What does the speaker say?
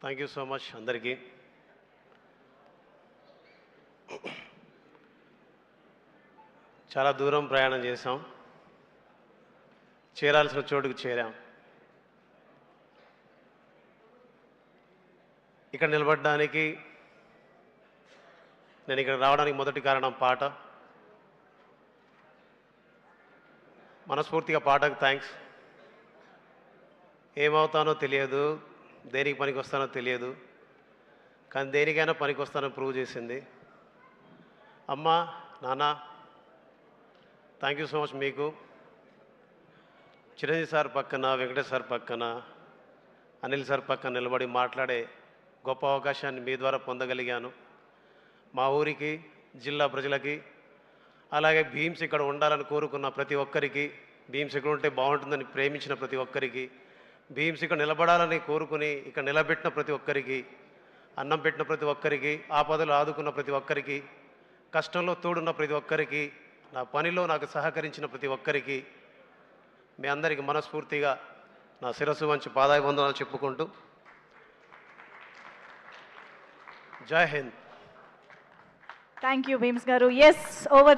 Thank you so much అందరికీ. చాలా దూరం ప్రయాణం చేశాం, చేరాల్సిన చోటుకు చేరాం. ఇక్కడ నిలబడడానికి, నేను ఇక్కడ రావడానికి మొదటి కారణం పాట. మనస్ఫూర్తిగా పాటకు థ్యాంక్స్. ఏమవుతానో తెలియదు, దేనికి పనికి వస్తానో తెలియదు, కానీ దేనికైనా పనికి వస్తానో ప్రూవ్ చేసింది. అమ్మ, నాన్న, థ్యాంక్ యూ సో మచ్. మీకు చిరంజీవి సార్ పక్కన, వెంకటేష్ సార్ పక్కన, అనిల్ సార్ పక్కన నిలబడి మాట్లాడే గొప్ప అవకాశాన్ని మీ ద్వారా పొందగలిగాను. మా ఊరికి, జిల్లా ప్రజలకి, అలాగే భీమ్స్ ఇక్కడ ఉండాలని కోరుకున్న ప్రతి ఒక్కరికి, భీమ్స్ ఇక్కడ ఉంటే బాగుంటుందని ప్రేమించిన ప్రతి ఒక్కరికి, భీమ్స్ ఇక్కడ నిలబడాలని కోరుకుని ఇక్కడ నిలబెట్టిన ప్రతి ఒక్కరికి, అన్నం పెట్టిన ప్రతి ఒక్కరికి, ఆపదలు ఆదుకున్న ప్రతి ఒక్కరికి, కష్టంలో తోడున్న ప్రతి ఒక్కరికి, నా పనిలో నాకు సహకరించిన ప్రతి ఒక్కరికి, మీ అందరికీ మనస్ఫూర్తిగా నా శిరస్సు వంచి పాదాభివందనాలు చెప్పుకుంటూ, జై హింద్. థ్యాంక్ యూ భీమ్స్ గారు. Yes, over.